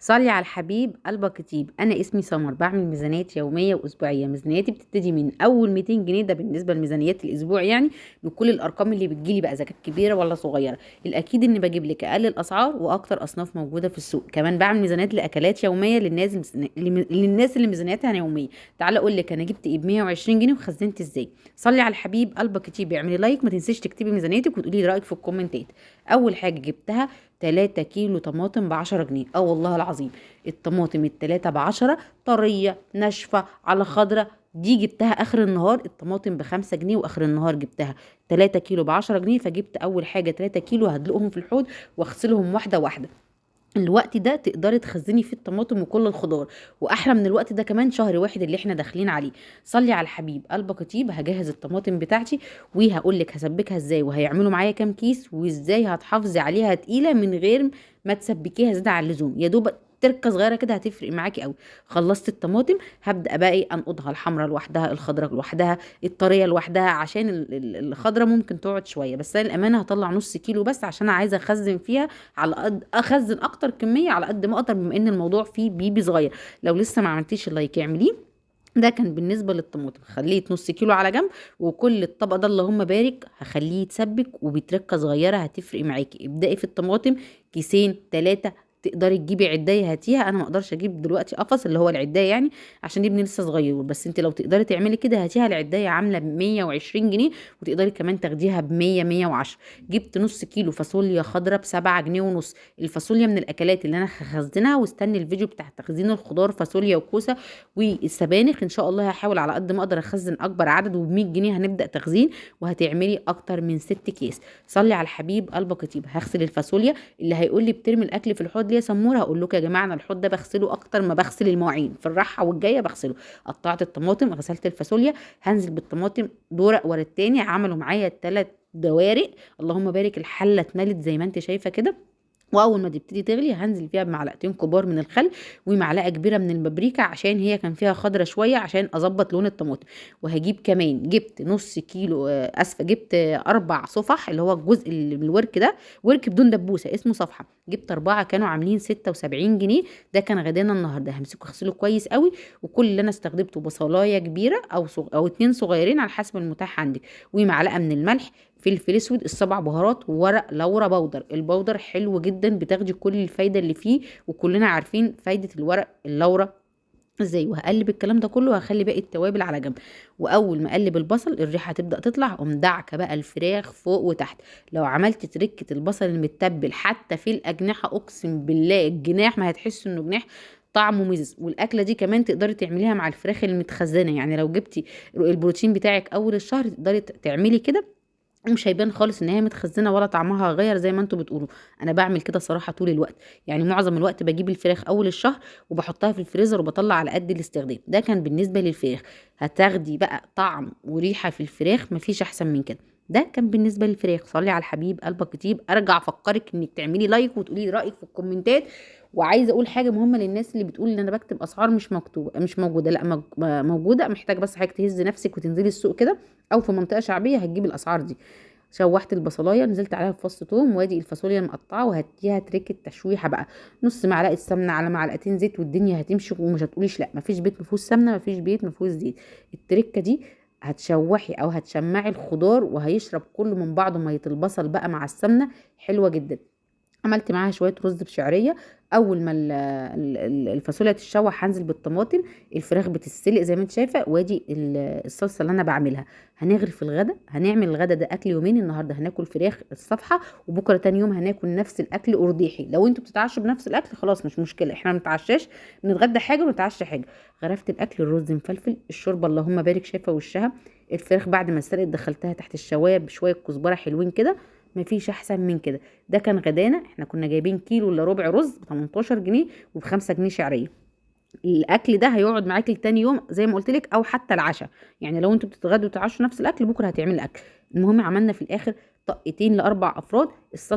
صلي على الحبيب قلبك يطيب. انا اسمي سمر، بعمل ميزانيات يوميه واسبوعيه. ميزانياتي بتبتدي من اول 200 جنيه، ده بالنسبه لميزانيات الاسبوع يعني، بكل الارقام اللي بتجيلي بقى، اذا كانت كبيره ولا صغيره. الاكيد اني بجيب لك اقل الاسعار واكتر اصناف موجوده في السوق. كمان بعمل ميزانيات لاكلات يوميه للناس اللي ميزانياتها يوميه. تعالى اقول لك انا جبت ايه ب 120 جنيه وخزنت ازاي. صلي على الحبيب قلبك يطيب، اعملي لايك، ما تنسيش تكتبي ميزانيتك وتقولي لي رايك في الكومنتات. اول حاجه جبتها 3 كيلو طماطم ب10 جنيه. والله العظيم الطماطم التلاتة ب10، طرية ناشفة على خضرة. دي جبتها اخر النهار، الطماطم ب5 جنيه واخر النهار جبتها 3 كيلو ب10 جنيه. فجبت اول حاجة 3 كيلو هدلقهم في الحوض واغسلهم واحدة واحدة. الوقت ده تقدري تخزني فيه الطماطم وكل الخضار، واحلى من الوقت ده كمان شهر واحد اللي احنا داخلين عليه. صلي على الحبيب قلبك يطيب. هجهز الطماطم بتاعتي وهقول لك هسبكها ازاي وهيعملوا معايا كام كيس وازاي هتحافظي عليها تقيله من غير ما تسبكيها زياده عن اللزوم، يا دوب تركه صغيره كده هتفرق معاكي قوي. خلصت الطماطم، هبدا بقى ايه، انقضها الحمراء لوحدها، الخضراء لوحدها، الطريه لوحدها، عشان الخضراء ممكن تقعد شويه، بس انا الامانه هطلع نص كيلو بس عشان انا عايزه اخزن فيها على قد اخزن اكتر كميه على قد ما اقدر، بما ان الموضوع فيه بيبي صغير. لو لسه ما عملتيش اللايك اعمليه. ده كان بالنسبه للطماطم، خليت نص كيلو على جنب. وكل الطبق ده اللهم بارك هخليه يتسبك، وبتركه صغيره هتفرق معاكي. ابدأي في الطماطم كيسين 3. تقدري تجيبي عدايه هاتيها، انا ما اقدرش اجيب دلوقتي قفص اللي هو العدايه يعني، عشان ابني لسه صغير. بس انت لو تقدري تعملي كده هاتيها، العدايه عامله ب 120 جنيه، وتقدري كمان تاخديها ب 100 110. جبت نص كيلو فاصوليا خضراء ب7 جنيه ونص. الفاصوليا من الاكلات اللي انا هخزنها، واستني الفيديو بتاع تخزين الخضار، فاصوليا وكوسه والسبانخ ان شاء الله. هحاول على قد ما اقدر اخزن اكبر عدد، وب 100 جنيه هنبدا تخزين، وهتعملي اكتر من 6 كيس. صلي على الحبيب قلبك يطيب. هغسل الفاصوليا. اللي هيقول لي بترمي الاكل في الحوض ليه يا سموره، هقول لكم يا جماعه انا الحوض ده بغسله اكتر ما بغسل المواعين، في الراحه والجايه بغسله. قطعت الطماطم، غسلت الفاصوليا، هنزل بالطماطم دورق ورا التاني، عملوا معايا 3 دوارق. اللهم بارك، الحله اتملت زي ما انت شايفه كده. واول ما تبتدي تغلي هنزل فيها بمعلقتين كبار من الخل، ومعلقه كبيره من البابريكا عشان هي كان فيها خضره شويه، عشان اظبط لون الطماطم. وهجيب كمان، جبت نص كيلو اسفه، جبت 4 صفح، اللي هو الجزء اللي من الورك ده، ورك بدون دبوسه اسمه صفحه. جبت 4 كانوا عاملين 76 جنيه. ده كان غدانا النهارده. همسكه اغسله كويس قوي. وكل اللي انا استخدمته بصلايه كبيره او 2 صغيرين على حسب المتاح عندك، ومعلقه من الملح، فلفل اسود، السبع بهارات، وورق لورا بودر. البودر حلو جدا، بتاخدي كل الفايده اللي فيه، وكلنا عارفين فايده الورق اللورا ازاي. وهقلب الكلام ده كله، وهخلي باقي التوابل على جنب. واول ما اقلب البصل الريحه هتبدا تطلع، اقوم دعكه بقى الفراخ فوق وتحت. لو عملت تركه البصل المتبل حتى في الاجنحه، اقسم بالله الجناح ما هتحس انه جناح، طعمه مزز. والاكله دي كمان تقدري تعمليها مع الفراخ المتخزنه، يعني لو جبتي البروتين بتاعك اول الشهر تقدري تعملي كده، ومش هيبان خالص ان هي متخزنه ولا طعمها غير زي ما انتوا بتقولوا. انا بعمل كده صراحه طول الوقت، يعني معظم الوقت بجيب الفراخ اول الشهر وبحطها في الفريزر وبطلع على قد الاستخدام. ده كان بالنسبه للفراخ. هتاخدي بقى طعم وريحه في الفراخ مفيش احسن من كده. ده كان بالنسبه للفراخ. صلي على الحبيب قلبك يطيب. ارجع افكرك انك تعملي لايك وتقولي لي رايك في الكومنتات. وعايزه اقول حاجه مهمه للناس اللي بتقول ان انا بكتب اسعار مش مكتوبه مش موجوده. لا، موجوده. محتاجه بس حضرتك تهزي نفسك وتنزلي السوق كده، او في منطقه شعبيه هتجيب الاسعار دي. شوحت البصلايه، نزلت عليها بفص توم، وادي الفاصوليا المقطعه، وهديها تريكه تشويحه بقى. نص معلقه سمنه على معلقتين زيت، والدنيا هتمشي. ومش هتقوليش لا مفيش بيت مفيهوش سمنه، مفيش بيت مفيهوش زيت. التريكه دي هتشوحي او هتشمعي الخضار، وهيشرب كله من بعضه ميه البصل بقى مع السمنه، حلوه جدا. عملت معاها شويه رز بشعريه. اول ما الفاصوليا تتشوح هنزل بالطماطم. الفراخ بتتسلق زي ما انت شايفه، وادي الصلصه اللي انا بعملها. هنغرف الغدا، هنعمل الغدا ده اكل يومين. النهارده هناكل فراخ الصبحه، وبكره تاني يوم هناكل نفس الاكل ارديحي. لو انتوا بتتعشوا بنفس الاكل خلاص مش مشكله، احنا ما بنتعشاش، بنتغدى حاجه ونتعشى حاجه. غرفت الاكل، الرز مفلفل، الشوربه اللهم بارك شايفه وشها. الفراخ بعد ما اتسلقت دخلتها تحت الشوايه بشويه كزبره حلوين كده، مفيش احسن من كده. ده كان غدانا. احنا كنا جايبين كيلو الا ربع رز ب 18 جنيه وب5 جنيه شعريه. الاكل ده هيقعد معاكي لتاني يوم زي ما قلت لك، او حتى العشاء. يعني لو انتوا بتتغدوا وتعشوا نفس الاكل، بكره هتعملي الاكل. المهم عملنا في الاخر طقتين ل4 افراد. الصلصه